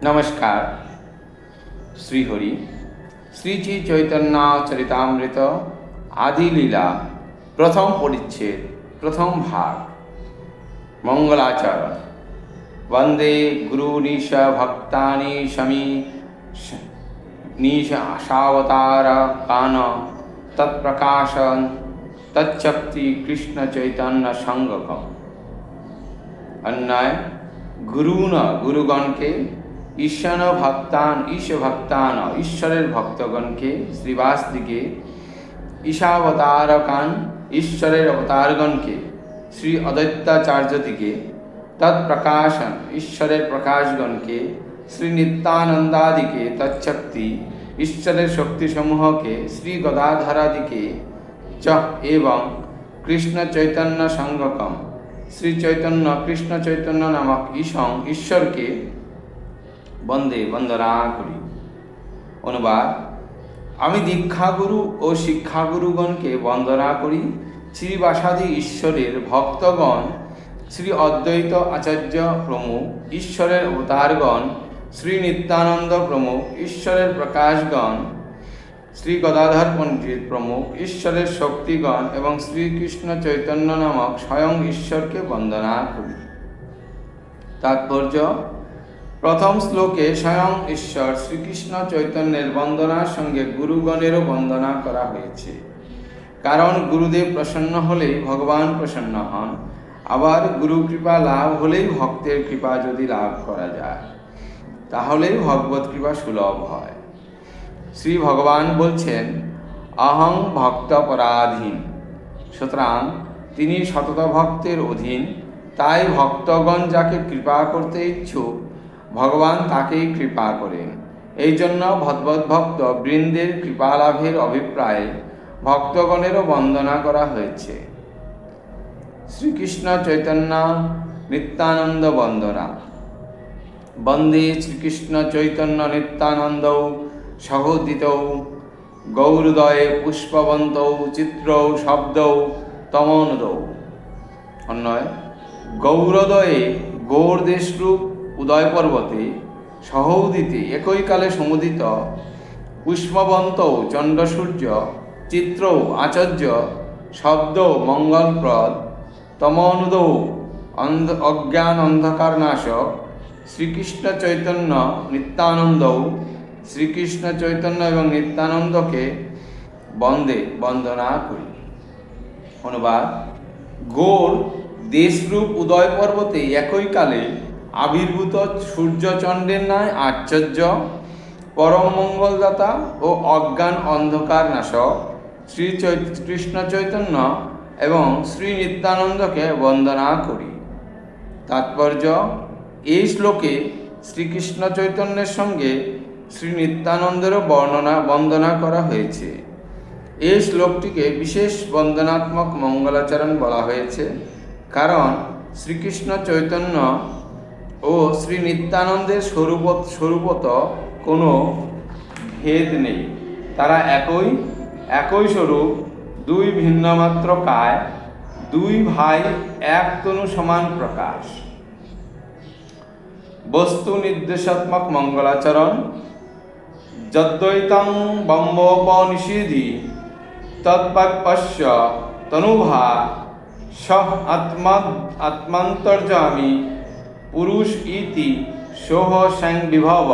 नमस्कार। श्रीहरि श्री श्री चैतन्य चरितामृत आदि लीला प्रथम परिच्छेद प्रथम भाग मंगलाचरण। वंदे गुरुनीश भक्तानि शमी नीश आशावतार कान तत्प्रकाशन तच्शक्ति कृष्ण चैतन्य संगकम। अन्याय गुरुन गुरुगण के ईशान भक्तान ईश्वरेर भक्तगण के श्रीवास्तिके ईशावतारकान ईश्वरेर अवतारगण के श्री अद्वैताचार्य दिके तत्प्रकाशन ईश्वरेर प्रकाशगण के श्री नित्यानंदादि के तत्शक्ति ईश्वरेर शक्ति समूह के श्री गदाधरादि के च एवं कृष्ण चैतन्य संगकम श्री चैतन्य कृष्ण चैतन्य नामक ईश्वर के बंदे वंदना करी। अनुवाद। आमी दीक्षागुरु और शिक्षागुरुगण के वंदना करी। श्रीवासादि ईश्वरेर भक्तगण श्री अद्वैत आचार्य प्रमुख ईश्वरेर अवतारगण श्री नित्यानंद प्रमुख ईश्वरेर प्रकाशगण श्री गदाधर पंडित प्रमुख ईश्वरेर शक्तिगण एवं श्री कृष्ण चैतन्य नामक स्वयं ईश्वर के वंदना करी। तात्पर्य। प्रथम श्लोके स्वयं ईश्वर श्रीकृष्ण चैतन्येर वंदनार संगे गुरुगणेरो वंदना करा हयेछे। कारण गुरुदेव प्रसन्न होलेई भगवान प्रसन्न हन, आबार गुरु कृपा लाभ होलेई भक्तेर कृपा यदि लाभ करा जाय ताहलेई भगवत कृपा सुलभ हय। श्री भगवान बोलছেন अहं भक्त पराधीन, সুতরাং তিনি সতত ভক্তের অধীন। তাই ভক্তগণ যাকে কৃপা করতে ইচ্ছুক ভগবান তাকেই কৃপা করেন। এই জন্য ভগবত ভক্ত বৃন্দের কৃপা লাভের অভিপ্রায়ে ভক্তগণেরও বন্দনা করা হয়েছে। শ্রীকৃষ্ণ চৈতন্য নিত্যানন্দ বন্দনা। বন্দে শ্রীকৃষ্ণ চৈতন্য নিত্যানন্দৌ সহোদিতৌ গৌরদয়ে পুষ্পবন্তৌ চিত্রৌ শব্দৌ তমোনদৌ। অন্যয়। গৌরদয়ে গৌর দেশরূপ উদয় পর্বতে সহৌদিতে একই কালে সমুদিত পুষ্পবন্ত চণ্ডসূর্য চিত্র আচার্য শব্দ মঙ্গলপ্রদ তমনুদ অজ্ঞান অন্ধকার নাশক শ্রীকৃষ্ণ চৈতন্য নিত্যানন্দ শ্রীকৃষ্ণ চৈতন্য এবং নিত্যানন্দকে বন্দে বন্দনা করি। অনুবাদ। গৌর দেশরূপ উদয় পর্বতে একই কালে আবির্ভূত সূর্যচন্দ্রের ন্যায় আশ্চর্য পরম মঙ্গলদাতা ও অজ্ঞান অন্ধকার নাশক শ্রী কৃষ্ণ চৈতন্য এবং শ্রী নিত্যানন্দকে বন্দনা করি। তাৎপর্য। এই শ্লোকে শ্রীকৃষ্ণ চৈতন্যের সঙ্গে শ্রী নিত্যানন্দেরও বন্দনা করা হয়েছে। এই শ্লোকটিকে বিশেষ বন্দনাত্মক মঙ্গলাচরণ বলা হয়েছে, কারণ শ্রীকৃষ্ণ চৈতন্য ও শ্রী নিত্যানন্দের স্বরূপত কোনো ভেদ নেই। তারা একই স্বরূপ, দুই ভিন্নমাত্র কায়, দুই ভাই এক তনু সমান প্রকাশ। বস্তু নির্দেশাত্মক মঙ্গলাচরণ। যদ্বৈতং ব্রহ্মোপনিষদি তৎপ্রাপ্যস্য তনুভা সহ আত্মান্তর্যামী পুরুষ ইতি সোহ সংবিভব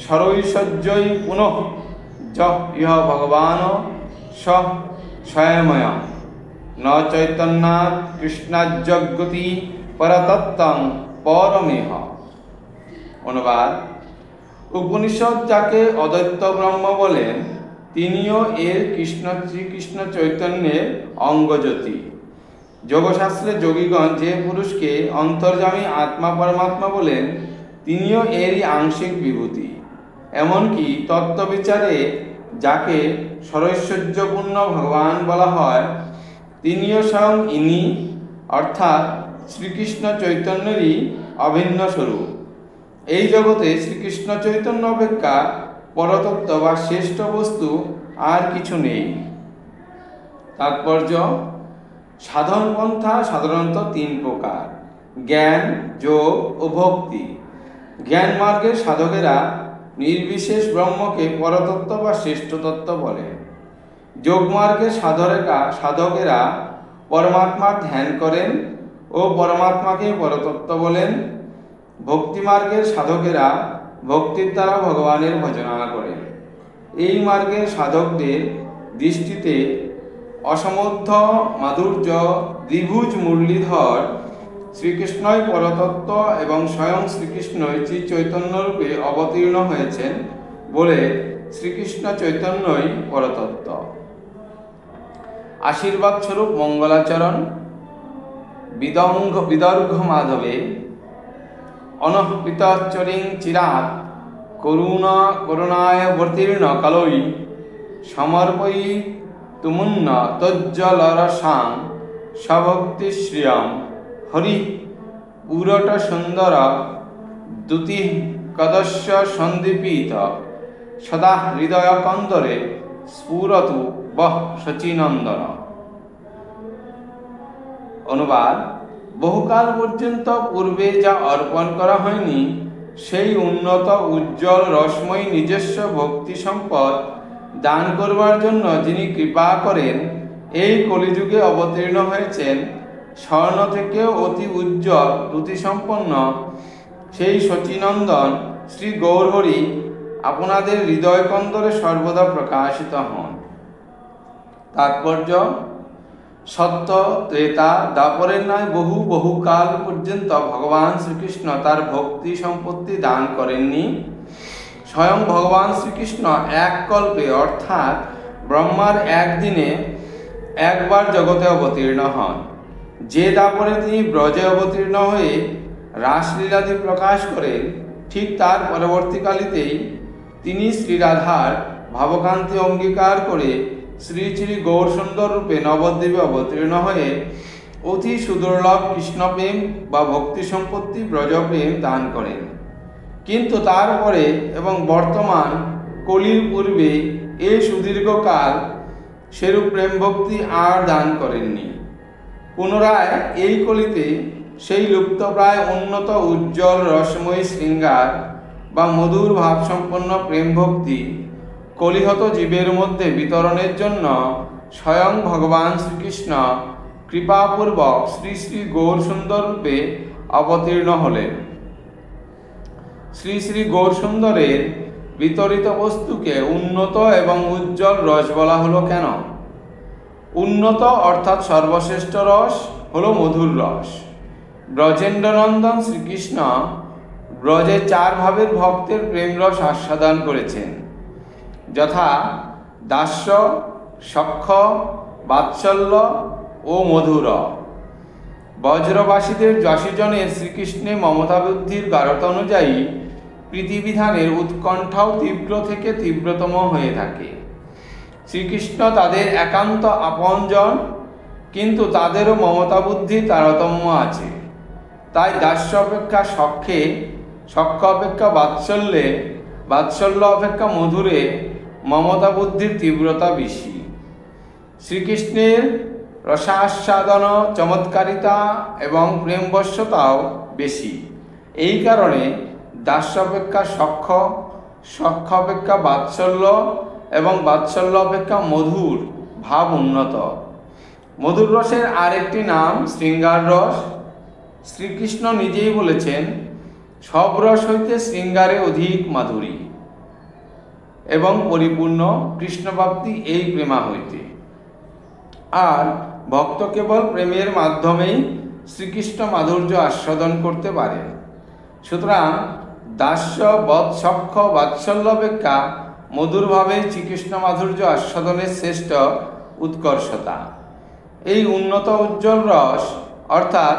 সরৈশ্বর্যৈ পুনঃ যহ ইহ ভগবান স স্বয়ময়ং ন চৈতন্যাৎ কৃষ্ণাজ্জগতি পরতত্ত্বং পরমেহ। অনুবাদ। উপনিষদ যাকে অদ্বৈত ব্রহ্ম বলেন তিনিও এর শ্রীকৃষ্ণ চৈতন্যের অঙ্গজ্যোতি। যোগশাস্ত্রে যোগীগণ যে পুরুষকে অন্তর্যামী আত্মা পরমাত্মা বলেন তিনিও এরই আংশিক বিভূতি। এমনকি তত্ত্ববিচারে যাকে সরৈশ্বর্যপূর্ণ ভগবান বলা হয় তিনিও স্বয়ং ইনি অর্থাৎ শ্রীকৃষ্ণ চৈতন্যেরই অভিন্ন স্বরূপ। এই জগতে শ্রীকৃষ্ণ চৈতন্য অপেক্ষা পরতত্ত্ব বা শ্রেষ্ঠ বস্তু আর কিছু নেই। তাৎপর্য। সাধন পন্থা সাধারণত তিন প্রকার: জ্ঞান, যোগ ও ভক্তি। জ্ঞান মার্গের সাধকেরা নির্বিশেষ ব্রহ্মকে পরতত্ত্ব বা শ্রেষ্ঠ তত্ত্ব বলে। যোগমার্গের সাধকেরা পরমাত্মার ধ্যান করেন ও পরমাত্মাকে পরতত্ত্ব বলেন। ভক্তিমার্গের সাধকেরা ভক্তির দ্বারা ভগবানের ভজনা করেন। এই মার্গের সাধকদের দৃষ্টিতে অসমুদ্ধ মাধুর্য দ্বিভুজ মুরলীধর শ্রীকৃষ্ণই পরতত্ত্ব এবং স্বয়ং শ্রীকৃষ্ণই শ্রী চৈতন্যরূপে অবতীর্ণ হয়েছেন বলে শ্রীকৃষ্ণ চৈতন্যই পরতত্ত্ব। আশীর্বাদ স্বরূপ মঙ্গলাচরণ বিদর্ঘ মাধবে অনঃপিতচরিং চিরাৎ করুণায় বর্তীর্ণ কালই সমর্পয়ি তুমুন্ন তজ্জলরসাং সভক্তিশ্রিয়ম হরি পুরট সুন্দর দ্যুতি কদস্য সন্দীপিত সদা হৃদয় কন্দরে স্ফুরতু বহ শচীনন্দন। অনুবাদ: বহুকাল পর্যন্ত পূর্বে যা অর্পণ করা হয়নি সেই উন্নত উজ্জ্বল রসময়ী নিজস্ব ভক্তি সম্পদ দান করবার জন্য যিনি কৃপা করেন এই কলিযুগে অবতীর্ণ হয়েছেন স্বর্ণ থেকেও অতি উজ্জ্বল দ্যুতিসম্পন্ন সেই শচীনন্দন শ্রী গৌরহরি আপনাদের হৃদয় কন্দরে সর্বদা প্রকাশিত হন। তাৎপর্য: সত্য, ত্রেতা, দ্বাপরের ন্যায় বহুকাল পর্যন্ত ভগবান শ্রীকৃষ্ণ তার ভক্তি সম্পত্তি দান করেননি। স্বয়ং ভগবান শ্রীকৃষ্ণ এক কল্পে অর্থাৎ ব্রহ্মার একদিনে একবার জগতে অবতীর্ণ হন। যে দ্বাপরে তিনি ব্রজে অবতীর্ণ হয়ে রাসলীলাদি প্রকাশ করেন, ঠিক তার পরবর্তীকালীতেই তিনি শ্রীরাধার ভাবকান্তি অঙ্গীকার করে শ্রী শ্রী গৌরসুন্দর রূপে নবদ্বীপে অবতীর্ণ হয়ে অতি সুদুর্লভ কৃষ্ণপ্রেম বা ভক্তি সম্পত্তি ব্রজপ্রেম দান করেন। কিন্তু তারপরে এবং বর্তমান কলির পূর্বে এই সুদীর্ঘকাল সেরূপ প্রেম ভক্তি আর দান করেননি। পুনরায় এই কলিতে সেই লুপ্তপ্রায় উন্নত উজ্জ্বল রসময়ী শৃঙ্গার বা মধুর ভাবসম্পন্ন প্রেম ভক্তি কলিহত জীবের মধ্যে বিতরণের জন্য স্বয়ং ভগবান শ্রীকৃষ্ণ কৃপাপূর্বক শ্রী শ্রী গৌরসুন্দর রূপে অবতীর্ণ হলেন। শ্রী শ্রী গৌরসুন্দরের বিতরিত বস্তুকে উন্নত এবং উজ্জ্বল রস বলা হলো কেন? উন্নত অর্থাৎ সর্বশ্রেষ্ঠ রস হলো মধুর রস। ব্রজেন্দ্রনন্দন শ্রীকৃষ্ণ ব্রজে চার ভাবের ভক্তের প্রেম রস আস্বাদন করেছেন, যথা দাস্য, সখ্য, বাৎসল্য ও মধুর। ব্রজবাসীদের যশীজনের শ্রীকৃষ্ণে মমতা বুদ্ধির গাঢ়তা অনুযায়ী প্রীতিবিধানের উৎকণ্ঠাও তীব্র থেকে তীব্রতম হয়ে থাকে। শ্রীকৃষ্ণ তাদের একান্ত আপনজন, কিন্তু তাদেরও মমতা বুদ্ধির তারতম্য আছে। তাই দাস্য অপেক্ষা সখ্যে, সখ্য অপেক্ষা বাৎসল্যে, বাৎসল্য অপেক্ষা মধুরে মমতা বুদ্ধির তীব্রতা বেশি। শ্রীকৃষ্ণের রসাস্বাদন, চমৎকারিতা এবং প্রেমবশ্যতাও বেশি। এই কারণে দাস্য অপেক্ষা সখ্য, সখ্য অপেক্ষা বাৎসল্য এবং বাৎসল্য অপেক্ষা মধুর ভাব উন্নত। মধুর রসের আরেকটি নাম শৃঙ্গার রস। শ্রীকৃষ্ণ নিজেই বলেছেন, সব রস হইতে শৃঙ্গারে অধিক মাধুরী এবং পরিপূর্ণ কৃষ্ণপ্রাপ্তি এই প্রেমা হইতে। আর ভক্ত কেবল প্রেমের মাধ্যমেই শ্রীকৃষ্ণ মাধুর্য আস্বাদন করতে পারেন। সুতরাং দাস্য, সখ্য, বাৎসল্য অপেক্ষা মধুরভাবে শ্রীকৃষ্ণ মাধুর্য আস্বাদনের শ্রেষ্ঠ উৎকর্ষতা। এই উন্নত উজ্জ্বল রস অর্থাৎ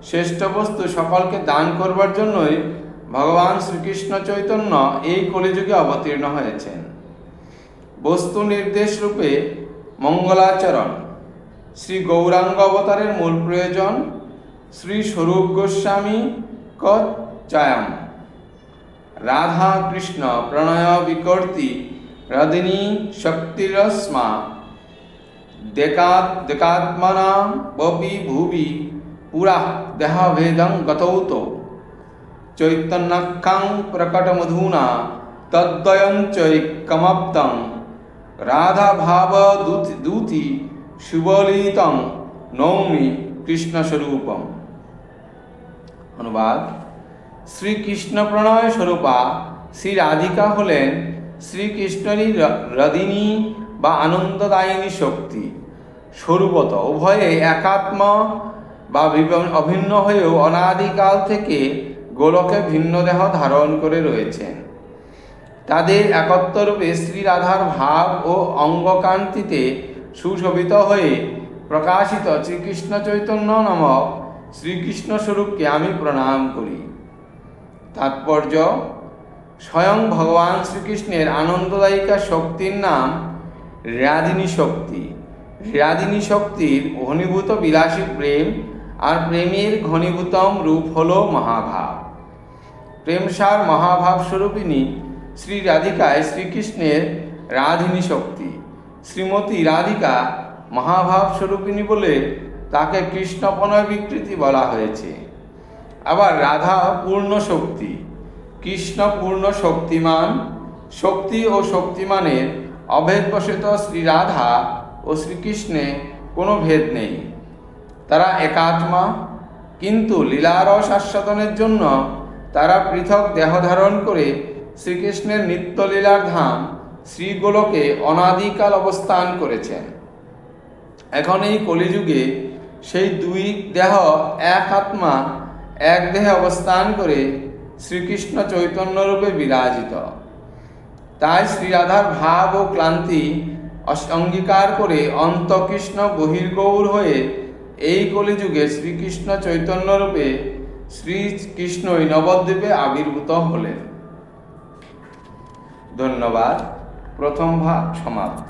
শ্রেষ্ঠ বস্তু সকলকে দান করবার জন্যই ভগবান শ্রীকৃষ্ণ চৈতন্য এই কলিযুগে অবতীর্ণ হয়েছেন। বস্তু নির্দেশ রূপে মঙ্গলাচরণ শ্রী গৌরাঙ্গ অবতারের মূল প্রয়োজন। শ্রী স্বরূপ গোস্বামী চায়াম রাধা কৃষ্ণ প্রণয় বিকর্তি রদিনী শক্তিরস্মা দেকাত্মনা বপি ভুবি পুরা দেহভেদং গতৌত चैतन्यकां प्रकटमधुना तद्वयञ्चैकमब्दं राधा भाव दूति सुबलितं नौमि कृष्ण स्वरूपम। अनुवाद। श्री कृष्ण प्रणय स्वरूपा श्री राधिका हलेन श्रीकृष्णेर रदिनी बा आनंददायिनी शक्ति। स्वरूपत उभये एकात्म बा अभिन्न हয়েও अनादिकाल থেকে गोलके भिन्न देह धारण करे रयेछेन। तादेर एकत्व रूपे श्री राधार भाव और अंगकांतिते सुशोभित हয়ে प्रकाशित श्रीकृष्ण चैतन्य नामक श्रीकृष्ण स्वरूप के आमी प्रणाम करी। तात्पर्य स्वयं भगवान श्रीकृष्णेर आनंददायिका शक्तिर नाम राधिनी शक्ति। राधिनी शक्तिर घनीभूत विलासी प्रेम और प्रेमेर घनीभूतम रूप हलो महाभाव। प्रेमसार महाभाव स्वरूपिणी श्री राधिकाय श्रीकृष्णेर राधिनी शक्ति। श्रीमती राधिका महाभाव स्वरूपिणी बोले ताके कृष्णपनय विकृति बला हয়েছে। आबार राधा पूर्ण शक्ति। कृष्ण पूर्ण शक्तिमान। शक्ति और शक्तिमानेर अभेदवशत श्री राधा और श्रीकृष्णे कोनो भेद नहीं। तारा एकात्मा, किन्तु लीलारस आस्वादनेर जन्य तारा पृथक देह धारण करे श्रीकृष्णेर नित्य लीलार धाम श्रीगोलके अनादिकाल अवस्थान करेছেন। এখন এই কলিযুগে সেই দুই দেহ এক আত্মা এক দেহে অবস্থান করে শ্রীকৃষ্ণ চৈতন্য রূপে বিরাজিত। তাই শ্রীরাধার ভাব ও ক্লান্তি অঙ্গীকার করে অন্তকৃষ্ণ বহির্গৌর হয়ে এই কলিযুগে শ্রীকৃষ্ণ চৈতন্য রূপে শ্রীকৃষ্ণই নবদ্বীপে আবির্ভূত হলেন। ধন্যবাদ। প্রথম ভাগ সমাপ্ত।